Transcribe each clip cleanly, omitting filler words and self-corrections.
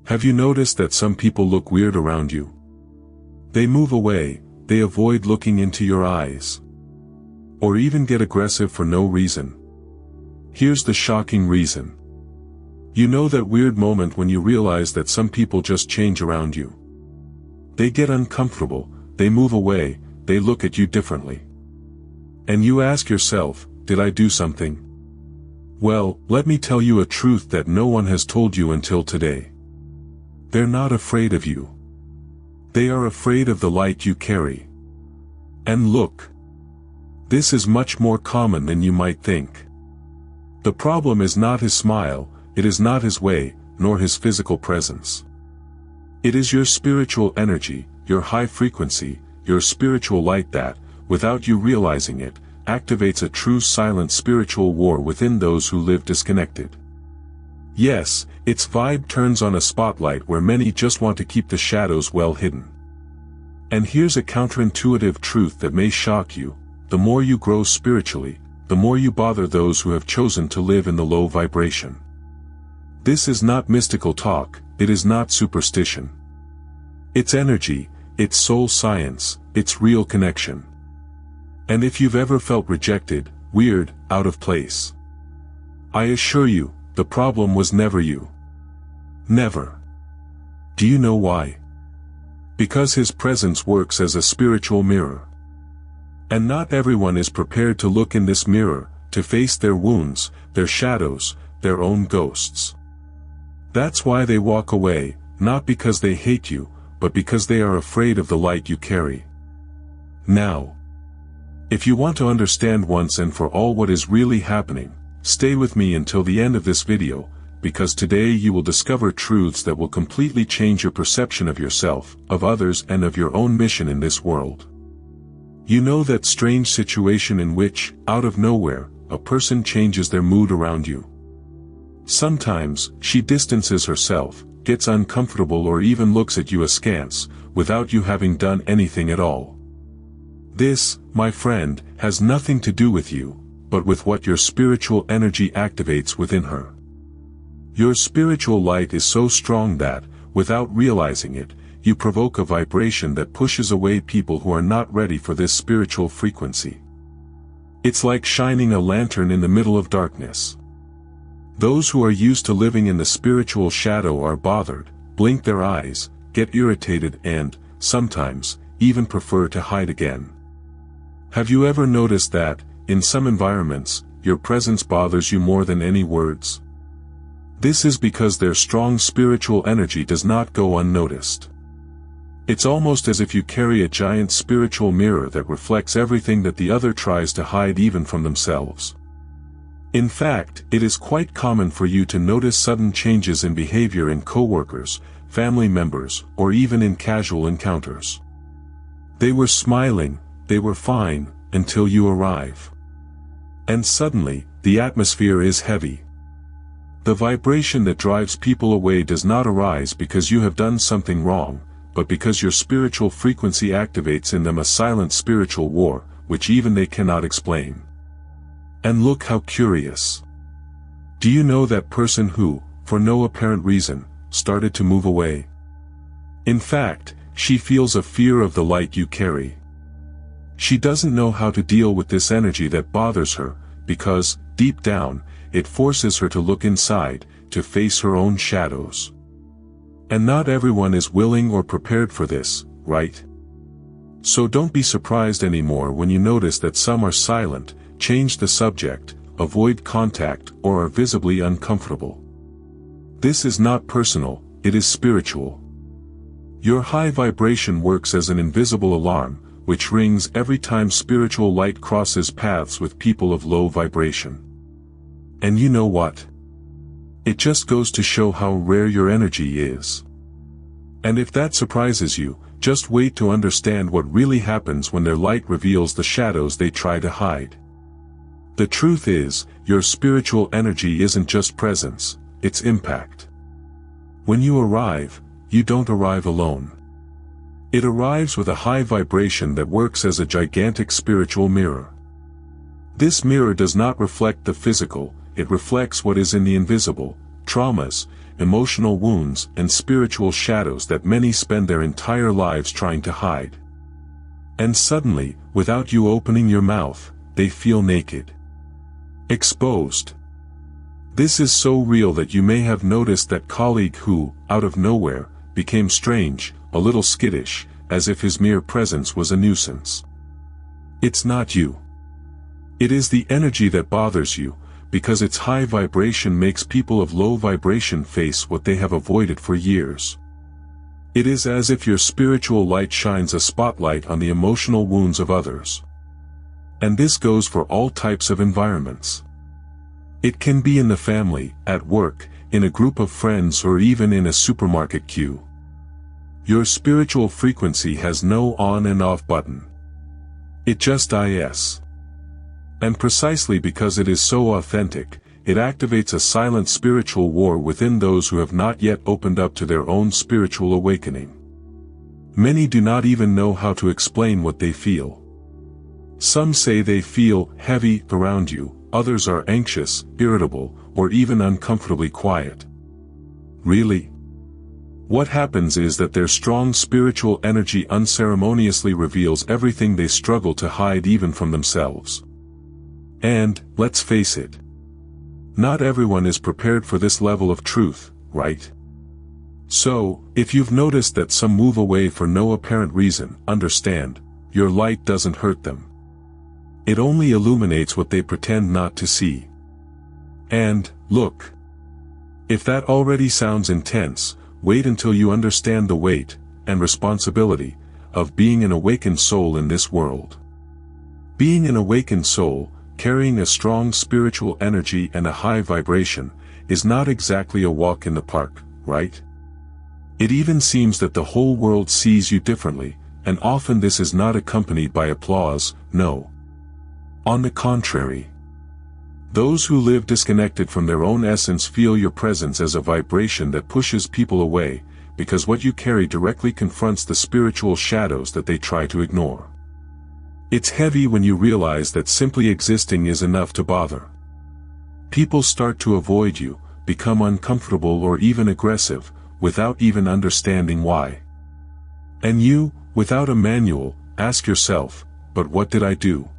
Have you noticed that some people look weird around you? They move away, they avoid looking into your eyes. Or even get aggressive for no reason. Here's the shocking reason. You know that weird moment when you realize that some people just change around you. They get uncomfortable, they move away, they look at you differently. And you ask yourself, did I do something? Well, let me tell you a truth that no one has told you until today. They're not afraid of you. They are afraid of the light you carry. And look. This is much more common than you might think. The problem is not his smile, it is not his way, nor his physical presence. It is your spiritual energy, your high frequency, your spiritual light that, without you realizing it, activates a true silent spiritual war within those who live disconnected. Yes, its vibe turns on a spotlight where many just want to keep the shadows well hidden. And here's a counterintuitive truth that may shock you: the more you grow spiritually, the more you bother those who have chosen to live in the low vibration. This is not mystical talk, it is not superstition. It's energy, it's soul science, it's real connection. And if you've ever felt rejected, weird, out of place, I assure you, the problem was never you. Never. Do you know why? Because his presence works as a spiritual mirror. And not everyone is prepared to look in this mirror, to face their wounds, their shadows, their own ghosts. That's why they walk away, not because they hate you, but because they are afraid of the light you carry. Now, if you want to understand once and for all what is really happening, stay with me until the end of this video, because today you will discover truths that will completely change your perception of yourself, of others, and of your own mission in this world. You know that strange situation in which, out of nowhere, a person changes their mood around you. Sometimes, she distances herself, gets uncomfortable, or even looks at you askance, without you having done anything at all. This, my friend, has nothing to do with you, but with what your spiritual energy activates within her. Your spiritual light is so strong that, without realizing it, you provoke a vibration that pushes away people who are not ready for this spiritual frequency. It's like shining a lantern in the middle of darkness. Those who are used to living in the spiritual shadow are bothered, blink their eyes, get irritated, and, sometimes, even prefer to hide again. Have you ever noticed that, in some environments, your presence bothers you more than any words? This is because their strong spiritual energy does not go unnoticed. It's almost as if you carry a giant spiritual mirror that reflects everything that the other tries to hide, even from themselves. In fact, it is quite common for you to notice sudden changes in behavior in coworkers, family members, or even in casual encounters. They were smiling, they were fine, until you arrive. And suddenly, the atmosphere is heavy. The vibration that drives people away does not arise because you have done something wrong, but because your spiritual frequency activates in them a silent spiritual war, which even they cannot explain. And look how curious. Do you know that person who, for no apparent reason, started to move away? In fact, she feels a fear of the light you carry. She doesn't know how to deal with this energy that bothers her, because, deep down, it forces her to look inside, to face her own shadows. And not everyone is willing or prepared for this, right? So don't be surprised anymore when you notice that some are silent, change the subject, avoid contact, or are visibly uncomfortable. This is not personal, it is spiritual. Your high vibration works as an invisible alarm, which rings every time spiritual light crosses paths with people of low vibration. And you know what? It just goes to show how rare your energy is. And if that surprises you, just wait to understand what really happens when their light reveals the shadows they try to hide. The truth is, your spiritual energy isn't just presence, it's impact. When you arrive, you don't arrive alone. It arrives with a high vibration that works as a gigantic spiritual mirror. This mirror does not reflect the physical, it reflects what is in the invisible, traumas, emotional wounds, and spiritual shadows that many spend their entire lives trying to hide. And suddenly, without you opening your mouth, they feel naked. Exposed. This is so real that you may have noticed that colleague who, out of nowhere, became strange, a little skittish, as if his mere presence was a nuisance. It's not you. It is the energy that bothers you, because its high vibration makes people of low vibration face what they have avoided for years. It is as if your spiritual light shines a spotlight on the emotional wounds of others. And this goes for all types of environments. It can be in the family, at work, in a group of friends, or even in a supermarket queue. Your spiritual frequency has no on and off button. It just is. And precisely because it is so authentic, it activates a silent spiritual war within those who have not yet opened up to their own spiritual awakening. Many do not even know how to explain what they feel. Some say they feel heavy around you, others are anxious, irritable, or even uncomfortably quiet. Really? What happens is that their strong spiritual energy unceremoniously reveals everything they struggle to hide even from themselves. And, let's face it, not everyone is prepared for this level of truth, right? So, if you've noticed that some move away for no apparent reason, understand, your light doesn't hurt them. It only illuminates what they pretend not to see. And, look. If that already sounds intense, wait until you understand the weight, and responsibility, of being an awakened soul in this world. Being an awakened soul, carrying a strong spiritual energy and a high vibration, is not exactly a walk in the park, right? It even seems that the whole world sees you differently, and often this is not accompanied by applause, no. On the contrary. Those who live disconnected from their own essence feel your presence as a vibration that pushes people away, because what you carry directly confronts the spiritual shadows that they try to ignore. It's heavy when you realize that simply existing is enough to bother. People start to avoid you, become uncomfortable or even aggressive, without even understanding why. And you, without a manual, ask yourself, but what did I do?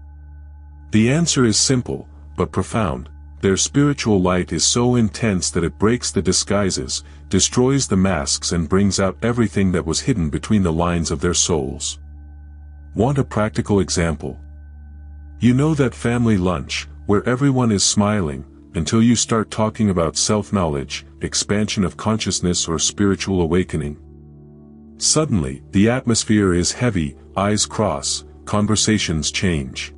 The answer is simple, but profound. Their spiritual light is so intense that it breaks the disguises, destroys the masks, and brings out everything that was hidden between the lines of their souls. Want a practical example? You know that family lunch, where everyone is smiling, until you start talking about self-knowledge, expansion of consciousness, or spiritual awakening. Suddenly, the atmosphere is heavy, eyes cross, conversations change.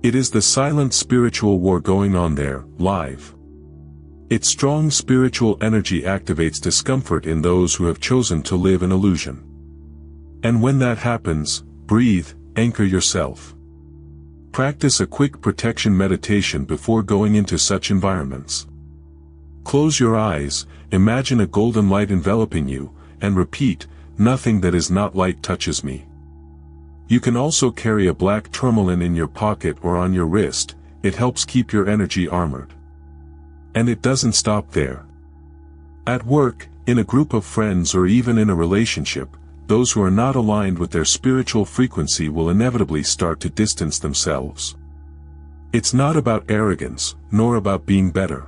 It is the silent spiritual war going on there, live. Its strong spiritual energy activates discomfort in those who have chosen to live in illusion. And when that happens, breathe, anchor yourself. Practice a quick protection meditation before going into such environments. Close your eyes, imagine a golden light enveloping you, and repeat, "Nothing that is not light touches me." You can also carry a black tourmaline in your pocket or on your wrist. It helps keep your energy armored. And it doesn't stop there. At work, in a group of friends, or even in a relationship, those who are not aligned with their spiritual frequency will inevitably start to distance themselves. It's not about arrogance, nor about being better.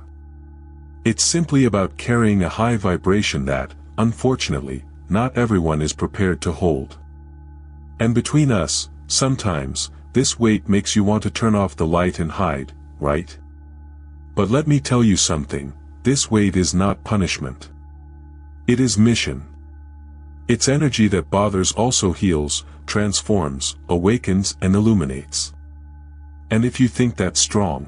It's simply about carrying a high vibration that, unfortunately, not everyone is prepared to hold. And between us, sometimes, this weight makes you want to turn off the light and hide, right? But let me tell you something, this weight is not punishment. It is mission. It's energy that bothers also heals, transforms, awakens, and illuminates. And if you think that's strong,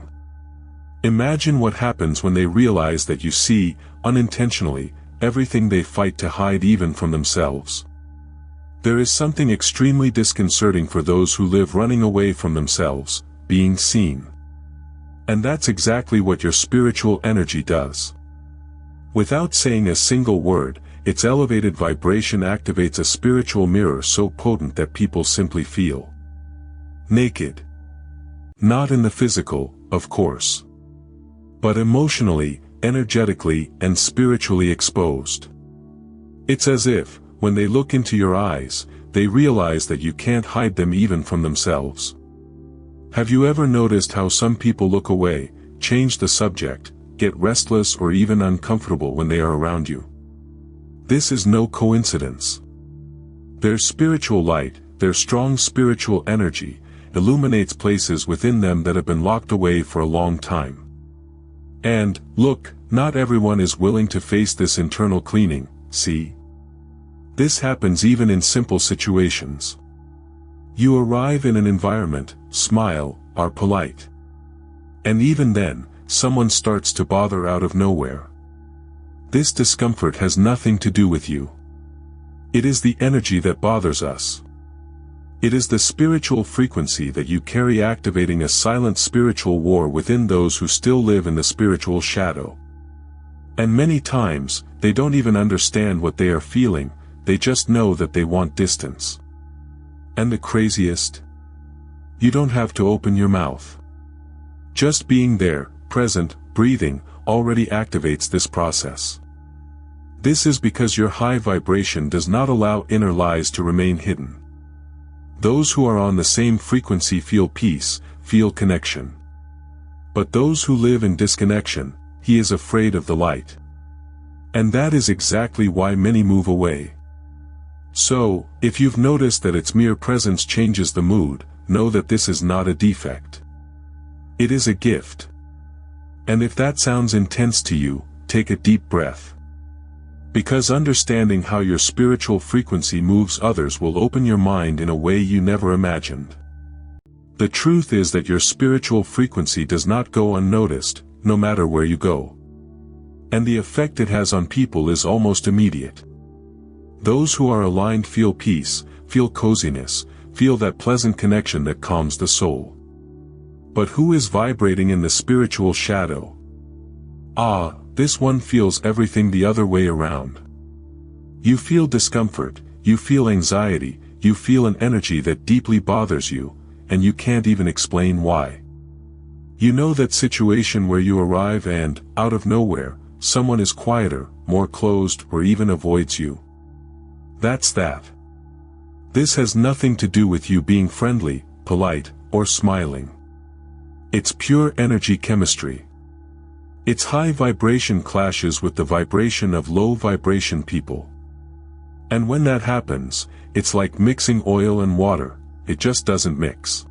imagine what happens when they realize that you see, unintentionally, everything they fight to hide even from themselves. There is something extremely disconcerting for those who live running away from themselves, being seen. And that's exactly what your spiritual energy does. Without saying a single word, its elevated vibration activates a spiritual mirror so potent that people simply feel naked. Not in the physical, of course. But emotionally, energetically and spiritually exposed. It's as if, when they look into your eyes, they realize that you can't hide them even from themselves. Have you ever noticed how some people look away, change the subject, get restless or even uncomfortable when they are around you? This is no coincidence. Their spiritual light, their strong spiritual energy, illuminates places within them that have been locked away for a long time. And, look, not everyone is willing to face this internal cleaning, see? This happens even in simple situations. You arrive in an environment, smile, are polite. And even then, someone starts to bother out of nowhere. This discomfort has nothing to do with you. It is the energy that bothers us. It is the spiritual frequency that you carry activating a silent spiritual war within those who still live in the spiritual shadow. And many times, they don't even understand what they are feeling, they just know that they want distance. And the craziest? You don't have to open your mouth. Just being there, present, breathing, already activates this process. This is because your high vibration does not allow inner lies to remain hidden. Those who are on the same frequency feel peace, feel connection. But those who live in disconnection, he is afraid of the light. And that is exactly why many move away. So, if you've noticed that its mere presence changes the mood, know that this is not a defect. It is a gift. And if that sounds intense to you, take a deep breath. Because understanding how your spiritual frequency moves others will open your mind in a way you never imagined. The truth is that your spiritual frequency does not go unnoticed, no matter where you go. And the effect it has on people is almost immediate. Those who are aligned feel peace, feel coziness, feel that pleasant connection that calms the soul. But who is vibrating in the spiritual shadow? This one feels everything the other way around. You feel discomfort, you feel anxiety, you feel an energy that deeply bothers you, and you can't even explain why. You know that situation where you arrive and, out of nowhere, someone is quieter, more closed, or even avoids you. That's that. This has nothing to do with you being friendly, polite, or smiling. It's pure energy chemistry. Its high vibration clashes with the vibration of low vibration people. And when that happens, it's like mixing oil and water, it just doesn't mix.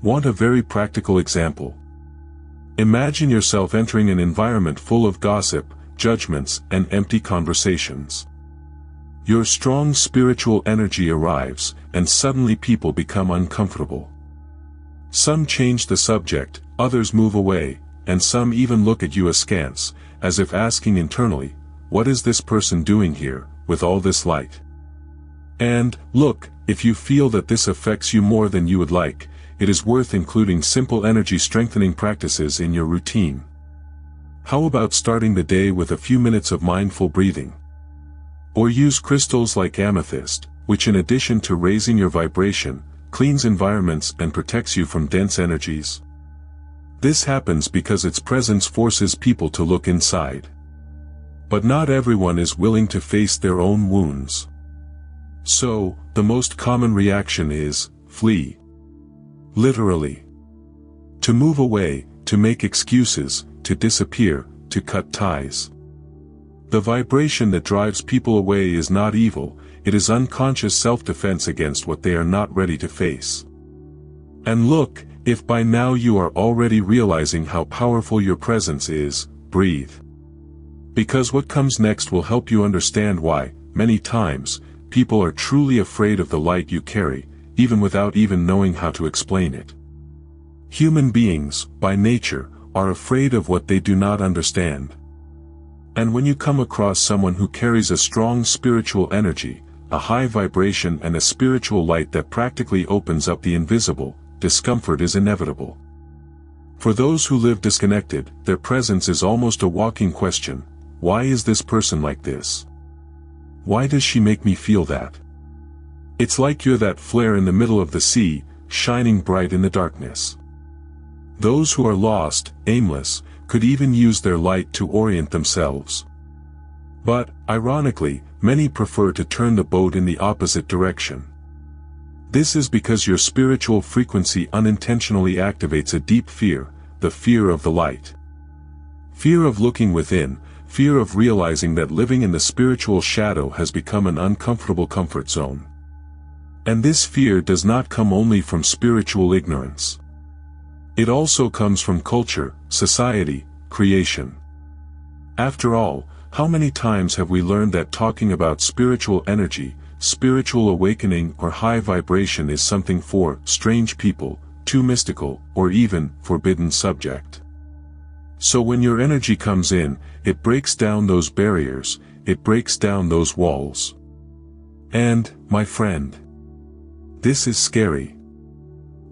Want a very practical example? Imagine yourself entering an environment full of gossip, judgments, and empty conversations. Your strong spiritual energy arrives, and suddenly people become uncomfortable. Some change the subject, others move away, and some even look at you askance, as if asking internally, what is this person doing here, with all this light? And, look, if you feel that this affects you more than you would like, it is worth including simple energy strengthening practices in your routine. How about starting the day with a few minutes of mindful breathing? Or use crystals like amethyst, which in addition to raising your vibration, cleans environments and protects you from dense energies. This happens because its presence forces people to look inside. But not everyone is willing to face their own wounds. So, the most common reaction is, flee. Literally. To move away, to make excuses, to disappear, to cut ties. The vibration that drives people away is not evil, it is unconscious self-defense against what they are not ready to face. And look, if by now you are already realizing how powerful your presence is, breathe. Because what comes next will help you understand why, many times, people are truly afraid of the light you carry, even without even knowing how to explain it. Human beings, by nature, are afraid of what they do not understand. And when you come across someone who carries a strong spiritual energy, a high vibration and a spiritual light that practically opens up the invisible, discomfort is inevitable. For those who live disconnected, their presence is almost a walking question. Why is this person like this? Why does she make me feel that? It's like you're that flare in the middle of the sea, shining bright in the darkness. Those who are lost, aimless, could even use their light to orient themselves. But, ironically, many prefer to turn the boat in the opposite direction. This is because your spiritual frequency unintentionally activates a deep fear, the fear of the light. Fear of looking within, fear of realizing that living in the spiritual shadow has become an uncomfortable comfort zone. And this fear does not come only from spiritual ignorance. It also comes from culture, society, creation. After all, how many times have we learned that talking about spiritual energy, spiritual awakening or high vibration is something for strange people, too mystical, or even forbidden subject? So when your energy comes in, it breaks down those barriers, it breaks down those walls. And, my friend, this is scary.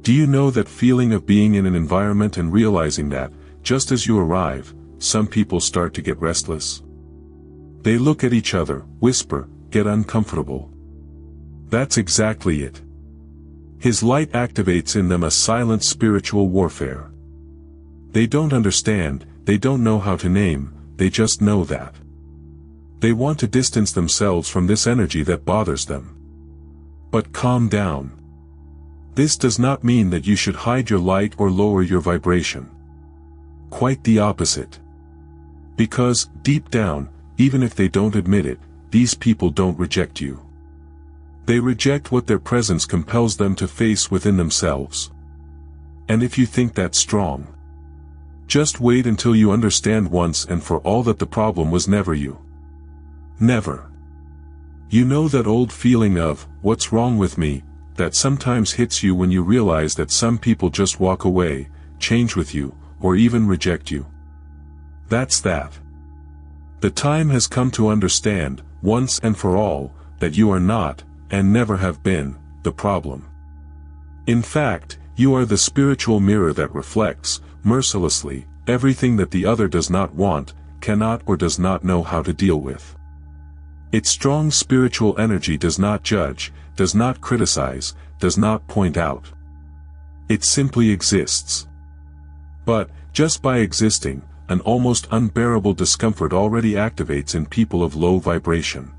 Do you know that feeling of being in an environment and realizing that, just as you arrive, some people start to get restless? They look at each other, whisper, get uncomfortable. That's exactly it. His light activates in them a silent spiritual warfare. They don't understand, they don't know how to name, they just know that. They want to distance themselves from this energy that bothers them. But calm down. This does not mean that you should hide your light or lower your vibration. Quite the opposite. Because, deep down, even if they don't admit it, these people don't reject you. They reject what their presence compels them to face within themselves. And if you think that's strong, just wait until you understand once and for all that the problem was never you. Never. You know that old feeling of, what's wrong with me, that sometimes hits you when you realize that some people just walk away, change with you, or even reject you. That's that. The time has come to understand, once and for all, that you are not, and never have been, the problem. In fact, you are the spiritual mirror that reflects, mercilessly, everything that the other does not want, cannot or does not know how to deal with. Its strong spiritual energy does not judge, does not criticize, does not point out. It simply exists. But, just by existing, an almost unbearable discomfort already activates in people of low vibration.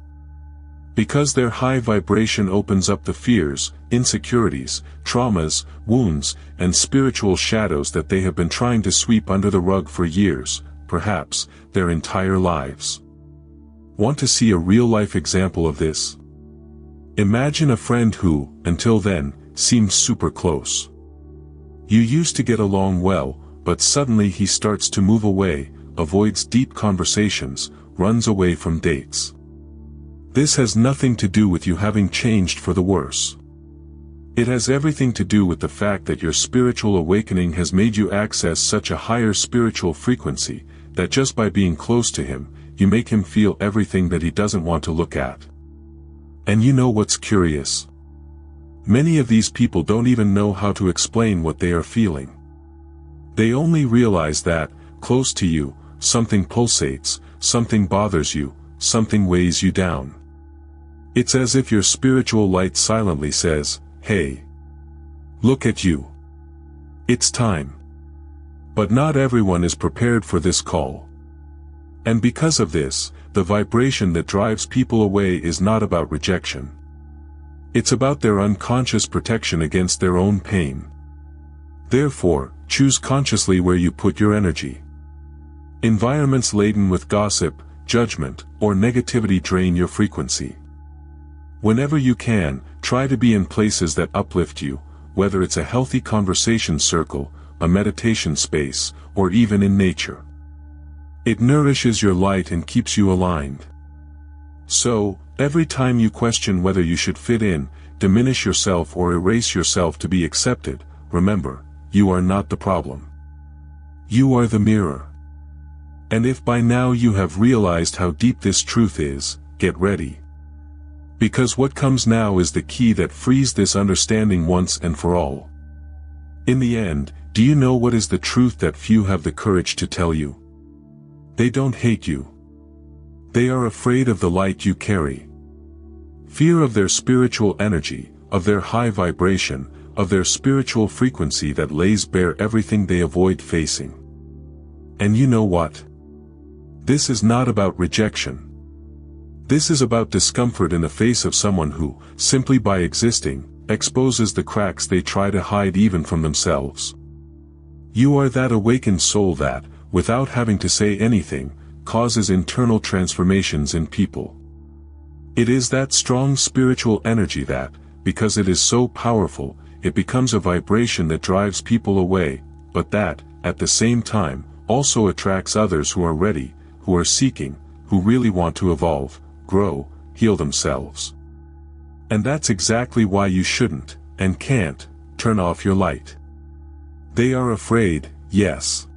Because their high vibration opens up the fears, insecurities, traumas, wounds, and spiritual shadows that they have been trying to sweep under the rug for years, perhaps, their entire lives. Want to see a real-life example of this? Imagine a friend who, until then, seemed super close. You used to get along well, but suddenly he starts to move away, avoids deep conversations, runs away from dates. This has nothing to do with you having changed for the worse. It has everything to do with the fact that your spiritual awakening has made you access such a higher spiritual frequency, that just by being close to him, you make him feel everything that he doesn't want to look at. And you know what's curious? Many of these people don't even know how to explain what they are feeling. They only realize that, close to you, something pulsates, something bothers you, something weighs you down. It's as if your spiritual light silently says, hey, look at you. It's time. But not everyone is prepared for this call. And because of this, the vibration that drives people away is not about rejection. It's about their unconscious protection against their own pain. Therefore, choose consciously where you put your energy. Environments laden with gossip, judgment, or negativity drain your frequency. Whenever you can, try to be in places that uplift you, whether it's a healthy conversation circle, a meditation space, or even in nature. It nourishes your light and keeps you aligned. So, every time you question whether you should fit in, diminish yourself or erase yourself to be accepted, remember, you are not the problem. You are the mirror. And if by now you have realized how deep this truth is, get ready. Because what comes now is the key that frees this understanding once and for all. In the end, do you know what is the truth that few have the courage to tell you? They don't hate you. They are afraid of the light you carry. Fear of their spiritual energy, of their high vibration, of their spiritual frequency that lays bare everything they avoid facing. And you know what? This is not about rejection. This is about discomfort in the face of someone who, simply by existing, exposes the cracks they try to hide even from themselves. You are that awakened soul that, without having to say anything, causes internal transformations in people. It is that strong spiritual energy that, because it is so powerful, it becomes a vibration that drives people away, but that, at the same time, also attracts others who are ready, who are seeking, who really want to evolve, grow, heal themselves. And that's exactly why you shouldn't, and can't, turn off your light. They are afraid, yes.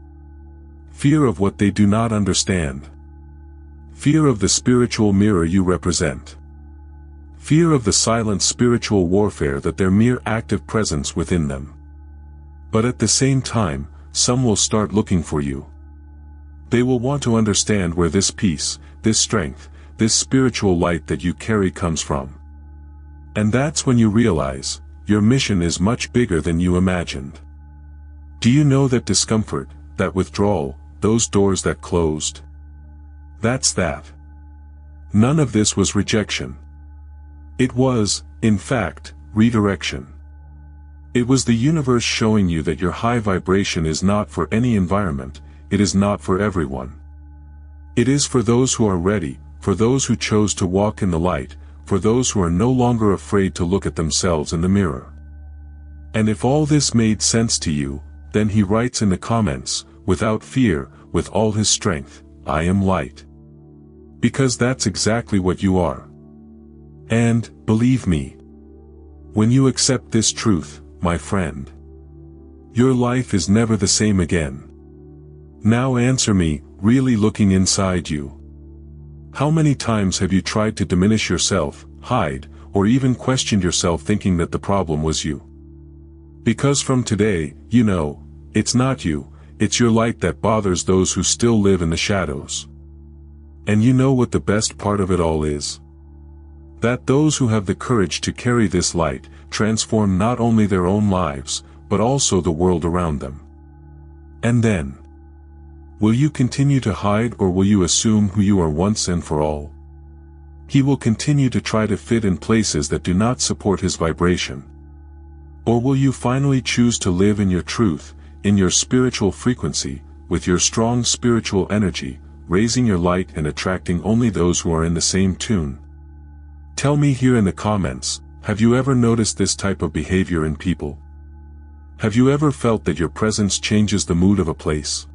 Fear of what they do not understand. Fear of the spiritual mirror you represent. Fear of the silent spiritual warfare that their mere active presence within them. But at the same time, some will start looking for you. They will want to understand where this peace, this strength, this spiritual light that you carry comes from. And that's when you realize, your mission is much bigger than you imagined. Do you know that discomfort, that withdrawal, those doors that closed? That's that. None of this was rejection. It was, in fact, redirection. It was the universe showing you that your high vibration is not for any environment, it is not for everyone. It is for those who are ready, for those who chose to walk in the light, for those who are no longer afraid to look at themselves in the mirror. And if all this made sense to you, then he writes in the comments, without fear, with all his strength, I am light. Because that's exactly what you are. And, believe me, when you accept this truth, my friend, your life is never the same again. Now answer me, really looking inside you. How many times have you tried to diminish yourself, hide, or even questioned yourself thinking that the problem was you? Because from today, you know, it's not you, it's your light that bothers those who still live in the shadows. And you know what the best part of it all is? That those who have the courage to carry this light, transform not only their own lives, but also the world around them. And then, will you continue to hide, or will you assume who you are once and for all? He will continue to try to fit in places that do not support his vibration. Or will you finally choose to live in your truth, in your spiritual frequency, with your strong spiritual energy, raising your light and attracting only those who are in the same tune? Tell me here in the comments, have you ever noticed this type of behavior in people? Have you ever felt that your presence changes the mood of a place?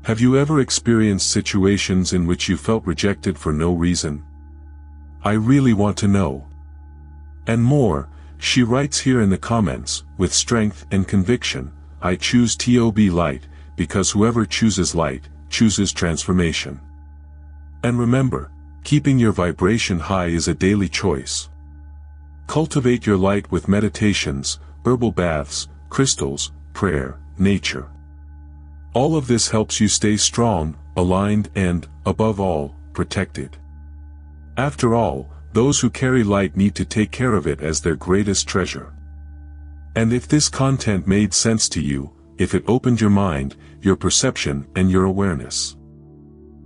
Have you ever experienced situations in which you felt rejected for no reason? I really want to know. And more, she writes here in the comments, with strength and conviction, I choose TOB light, because whoever chooses light, chooses transformation. And remember, keeping your vibration high is a daily choice. Cultivate your light with meditations, herbal baths, crystals, prayer, nature. All of this helps you stay strong, aligned and, above all, protected. After all, those who carry light need to take care of it as their greatest treasure. And if this content made sense to you, if it opened your mind, your perception and your awareness,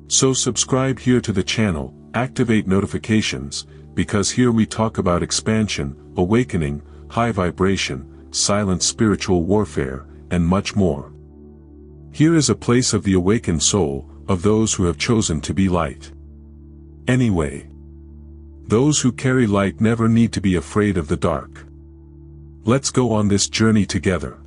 so subscribe here to the channel, activate notifications, because here we talk about expansion, awakening, high vibration, silent spiritual warfare, and much more. Here is a place of the awakened soul, of those who have chosen to be light. Anyway, those who carry light never need to be afraid of the dark. Let's go on this journey together.